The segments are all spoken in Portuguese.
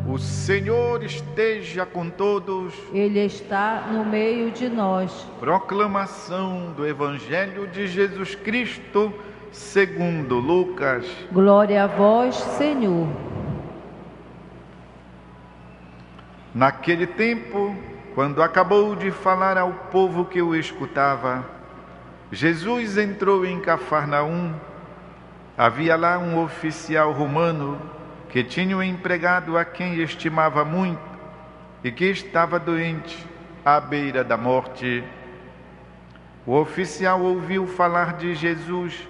O Senhor esteja com todos. Ele está no meio de nós. Proclamação do Evangelho de Jesus Cristo, segundo Lucas. Glória a vós, Senhor. Naquele tempo, quando acabou de falar ao povo que o escutava, Jesus entrou em Cafarnaum. Havia lá um oficial romano que tinha um empregado a quem estimava muito e que estava doente, à beira da morte. O oficial ouviu falar de Jesus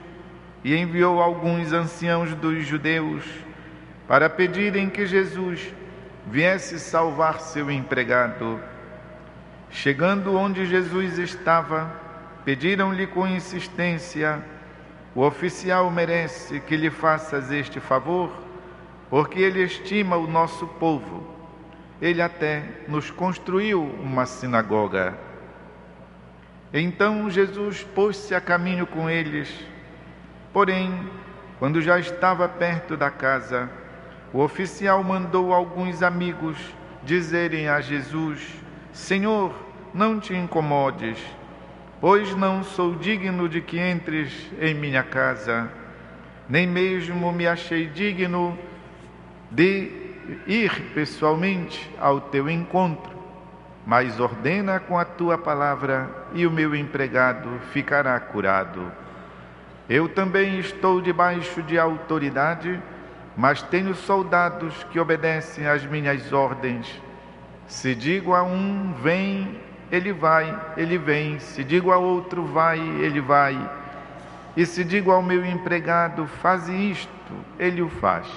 e enviou alguns anciãos dos judeus para pedirem que Jesus viesse salvar seu empregado. Chegando onde Jesus estava, pediram-lhe com insistência: o oficial merece que lhe faças este favor, porque ele estima o nosso povo. Ele até nos construiu uma sinagoga. Então Jesus pôs-se a caminho com eles. Porém, quando já estava perto da casa, o oficial mandou alguns amigos dizerem a Jesus: Senhor, não te incomodes, pois não sou digno de que entres em minha casa, nem mesmo me achei digno de ir pessoalmente ao teu encontro, mas ordena com a tua palavra e o meu empregado ficará curado. Eu também estou debaixo de autoridade, mas tenho soldados que obedecem às minhas ordens. Se digo a um, vem, ele vai, ele vem. Se digo a outro, vai, ele vai. E se digo ao meu empregado, faze isto, ele o faz.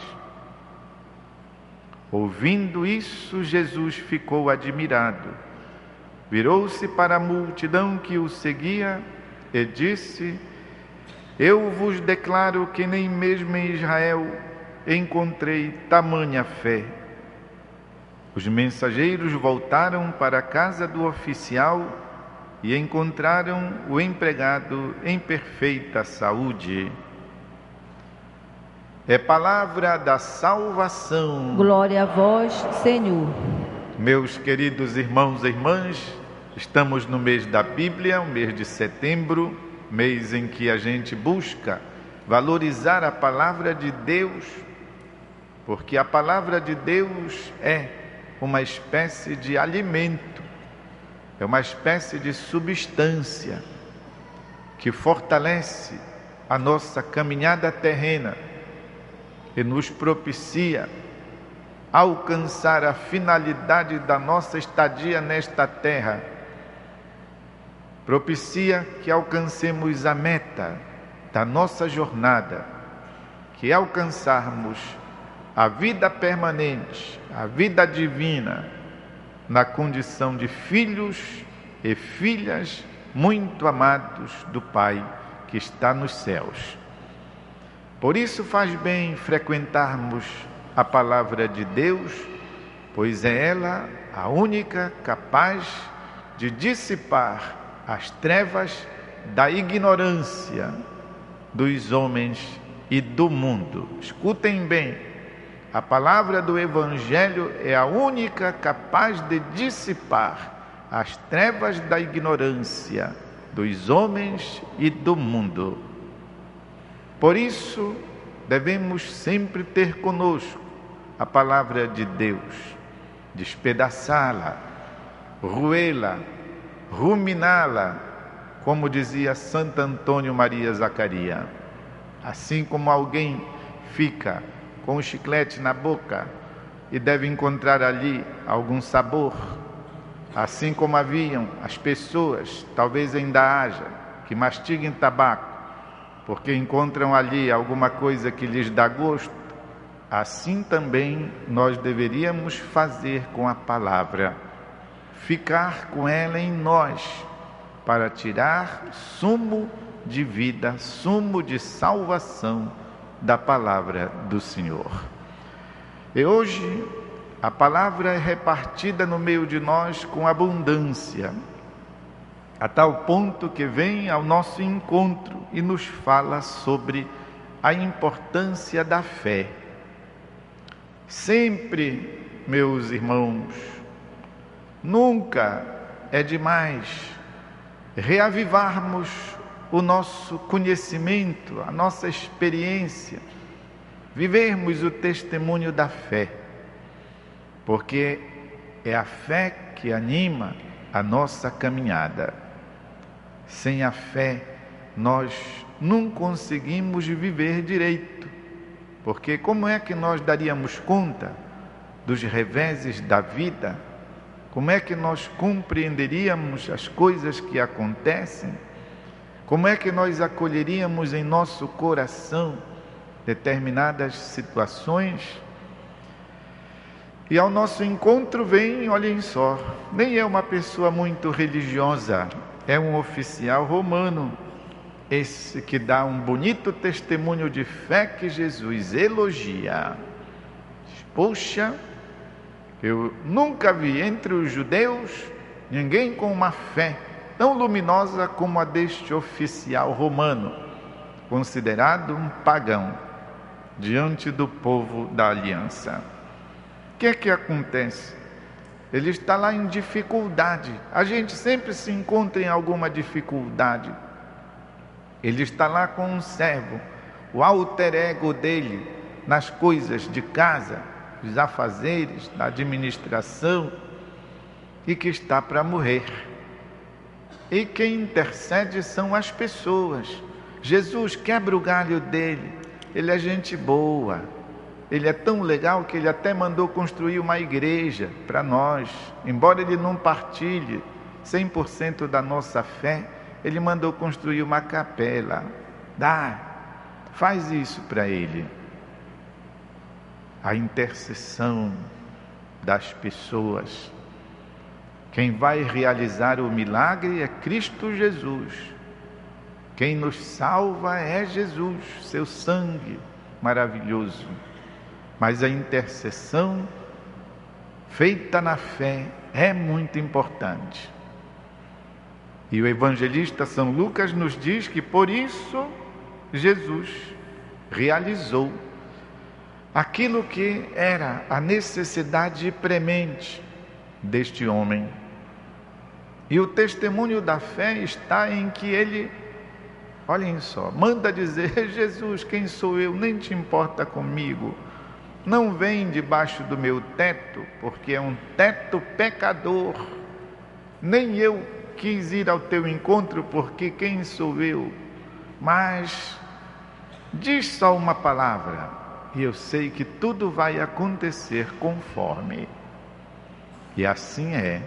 Ouvindo isso, Jesus ficou admirado. Virou-se para a multidão que o seguia e disse: Eu vos declaro que nem mesmo em Israel encontrei tamanha fé. Os mensageiros voltaram para a casa do oficial e encontraram o empregado em perfeita saúde. É palavra da salvação. Glória a vós, Senhor. Meus queridos irmãos e irmãs, estamos no mês da Bíblia, o mês de setembro, mês em que a gente busca valorizar a palavra de Deus, porque a palavra de Deus é uma espécie de alimento, é uma espécie de substância que fortalece a nossa caminhada terrena e nos propicia alcançar a finalidade da nossa estadia nesta terra. Propicia que alcancemos a meta da nossa jornada, que é alcançarmos a vida permanente, a vida divina, na condição de filhos e filhas muito amados do Pai que está nos céus. Por isso faz bem frequentarmos a palavra de Deus, pois é ela a única capaz de dissipar as trevas da ignorância dos homens e do mundo. Escutem bem, a palavra do Evangelho é a única capaz de dissipar as trevas da ignorância dos homens e do mundo. Por isso, devemos sempre ter conosco a palavra de Deus, despedaçá-la, roê-la, ruminá-la, como dizia Santo Antônio Maria Zaccaria. Assim como alguém fica com o chiclete na boca e deve encontrar ali algum sabor, assim como haviam as pessoas, talvez ainda haja, que mastiguem tabaco, porque encontram ali alguma coisa que lhes dá gosto, assim também nós deveríamos fazer com a palavra, ficar com ela em nós, para tirar sumo de vida, sumo de salvação da palavra do Senhor. E hoje a palavra é repartida no meio de nós com abundância, a tal ponto que vem ao nosso encontro e nos fala sobre a importância da fé. Sempre meus irmãos, nunca é demais reavivarmos o nosso conhecimento, a nossa experiência, vivermos o testemunho da fé, porque é a fé que anima a nossa caminhada. Sem a fé, nós não conseguimos viver direito, porque como é que nós daríamos conta dos reveses da vida? Como é que nós compreenderíamos as coisas que acontecem? Como é que nós acolheríamos em nosso coração determinadas situações? E ao nosso encontro vem, olhem só, nem é uma pessoa muito religiosa, é um oficial romano, esse que dá um bonito testemunho de fé que Jesus elogia. Poxa, eu nunca vi entre os judeus ninguém com uma fé tão luminosa como a deste oficial romano, considerado um pagão diante do povo da aliança. O que é que acontece? Ele está lá em dificuldade. A gente sempre se encontra em alguma dificuldade. Ele está lá com um servo, o alter ego dele, nas coisas de casa, os afazeres, da administração, e que está para morrer. E quem intercede são as pessoas. Jesus quebra o galho dele, ele é gente boa, ele é tão legal que ele até mandou construir uma igreja para nós, embora ele não partilhe 100% da nossa fé, ele mandou construir uma capela. Faz isso para ele. A intercessão das pessoas. Quem vai realizar o milagre é Cristo Jesus. Quem nos salva é Jesus, seu sangue maravilhoso. Mas a intercessão feita na fé é muito importante. E o evangelista São Lucas nos diz que por isso Jesus realizou aquilo que era a necessidade premente deste homem. E o testemunho da fé está em que ele, olhem só, manda dizer: Jesus, quem sou eu? Nem te importa comigo. Não vem debaixo do meu teto, porque é um teto pecador. Nem eu quis ir ao teu encontro, porque quem sou eu? Mas diz só uma palavra, e eu sei que tudo vai acontecer conforme. E assim é.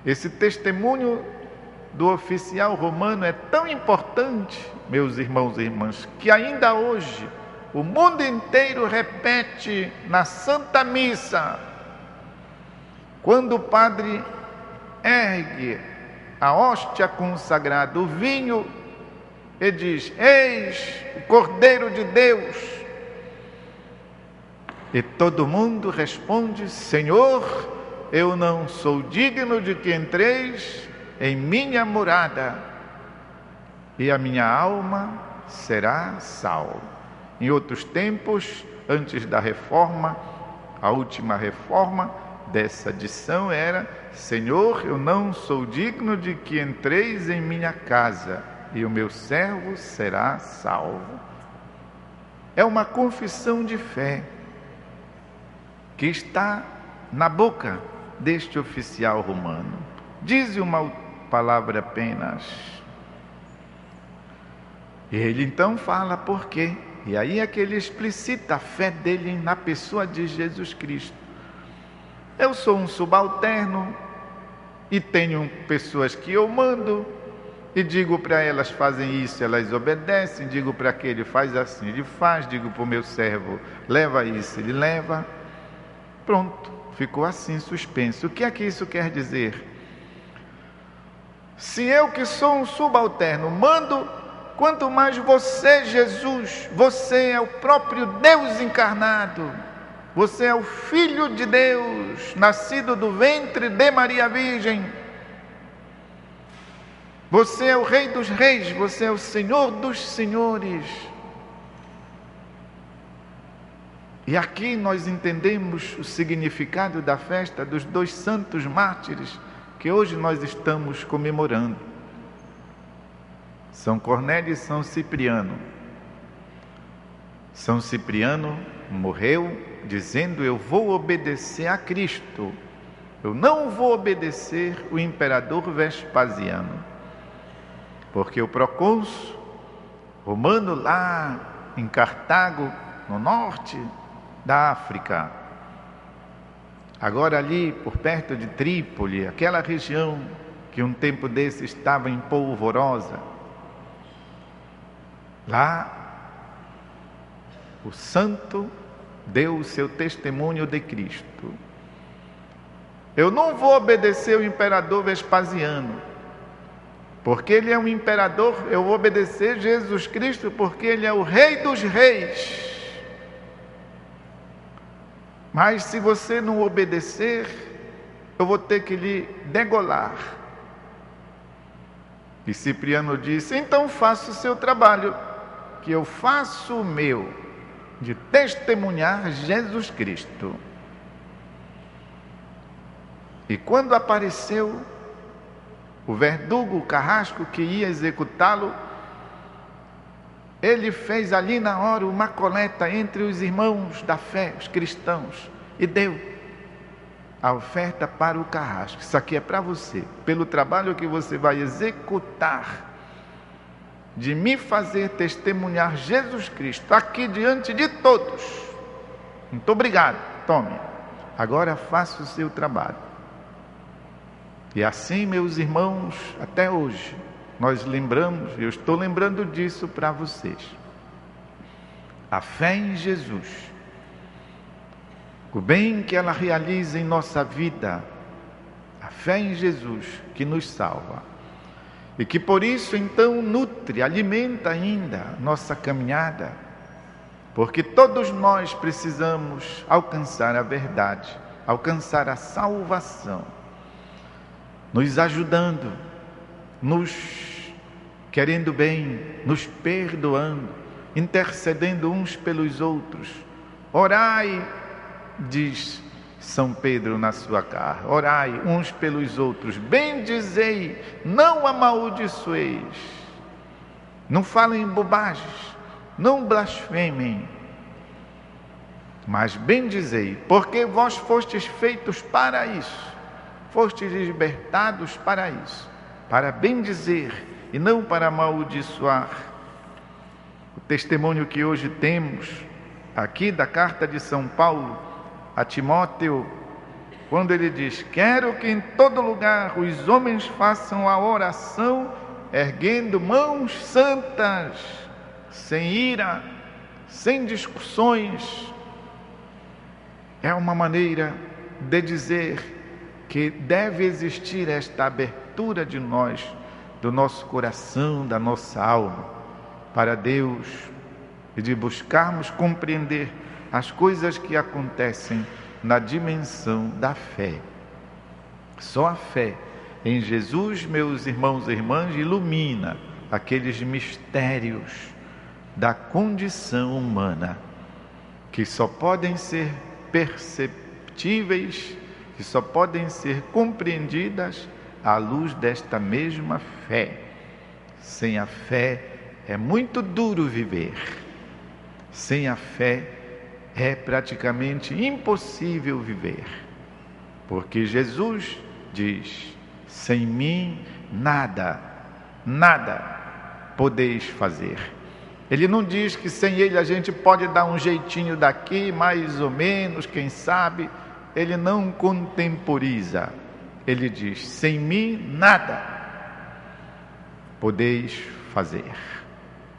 Esse testemunho do oficial romano é tão importante, meus irmãos e irmãs, que ainda hoje o mundo inteiro repete na Santa Missa, quando o padre ergue a hóstia consagrada, o vinho, e diz: eis o Cordeiro de Deus. E todo mundo responde: Senhor, eu não sou digno de que entreis em minha morada, e a minha alma será salva. Em outros tempos, antes da reforma, a última reforma dessa edição era: Senhor, eu não sou digno de que entreis em minha casa, e o meu servo será salvo. É uma confissão de fé que está na boca deste oficial romano. Diz uma palavra apenas. E ele então fala por quê. E aí é que ele explicita a fé dele na pessoa de Jesus Cristo. Eu sou um subalterno e tenho pessoas que eu mando e digo para elas: fazem isso, elas obedecem. Digo para aquele: faz assim, ele faz. Digo para o meu servo: leva isso, ele leva. Pronto, ficou assim suspenso. O que é que isso quer dizer? Se eu, que sou um subalterno, mando, quanto mais você, Jesus, você é o próprio Deus encarnado, você é o Filho de Deus, nascido do ventre de Maria Virgem, você é o Rei dos Reis, você é o Senhor dos Senhores. E aqui nós entendemos o significado da festa dos 2 santos mártires que hoje nós estamos comemorando. São Cornélio e São Cipriano. São Cipriano morreu dizendo: eu vou obedecer a Cristo, eu não vou obedecer o imperador Vespasiano, porque o procônsul romano lá em Cartago, no norte da África, agora ali por perto de Trípoli, aquela região que um tempo desse estava em polvorosa, lá o santo deu o seu testemunho de Cristo. Eu não vou obedecer o imperador Vespasiano, porque ele é um imperador. Eu vou obedecer Jesus Cristo, porque ele é o Rei dos Reis. Mas se você não obedecer, eu vou ter que lhe degolar. E Cipriano disse: então faça o seu trabalho, que eu faço o meu, de testemunhar Jesus Cristo. E quando apareceu o verdugo, o carrasco que ia executá-lo, ele fez ali na hora uma coleta entre os irmãos da fé, os cristãos, e deu a oferta para o carrasco. Isso aqui é para você, pelo trabalho que você vai executar, de me fazer testemunhar Jesus Cristo, aqui diante de todos. Muito obrigado, tome. Agora faça o seu trabalho. E assim, meus irmãos, até hoje, nós lembramos, eu estou lembrando disso para vocês. A fé em Jesus, o bem que ela realiza em nossa vida, a fé em Jesus que nos salva. E que por isso então nutre, alimenta ainda nossa caminhada, porque todos nós precisamos alcançar a verdade, alcançar a salvação, nos ajudando, nos querendo bem, nos perdoando, intercedendo uns pelos outros. Orai, diz São Pedro na sua carta, orai uns pelos outros, bendizei, não amaldiçoeis, não falem bobagens, não blasfemem, mas bendizei, porque vós fostes feitos para isso, fostes libertados para isso, para bendizer e não para amaldiçoar. O testemunho que hoje temos aqui da carta de São Paulo a Timóteo, quando ele diz: quero que em todo lugar os homens façam a oração erguendo mãos santas, sem ira, sem discussões. É uma maneira de dizer que deve existir esta abertura de nós, do nosso coração, da nossa alma, para Deus, e de buscarmos compreender as coisas que acontecem na dimensão da fé. Só a fé em Jesus, meus irmãos e irmãs, ilumina aqueles mistérios da condição humana, que só podem ser perceptíveis, que só podem ser compreendidas à luz desta mesma fé. Sem a fé é muito duro viver. Sem a fé é praticamente impossível viver, porque Jesus diz: sem mim nada podeis fazer. Ele não diz que sem ele a gente pode dar um jeitinho daqui, mais ou menos, quem sabe. Ele não contemporiza. Ele diz: sem mim nada podeis fazer.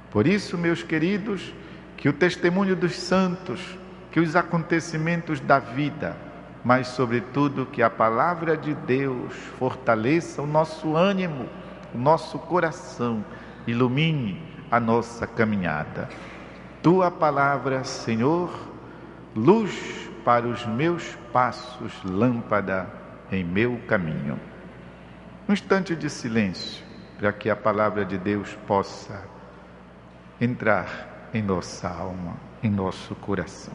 Por isso, meus queridos, que o testemunho dos santos, que os acontecimentos da vida, mas sobretudo que a palavra de Deus fortaleça o nosso ânimo, o nosso coração, ilumine a nossa caminhada. Tua palavra, Senhor, luz para os meus passos, lâmpada em meu caminho. Um instante de silêncio, para que a palavra de Deus possa entrar em nossa alma, em nosso coração.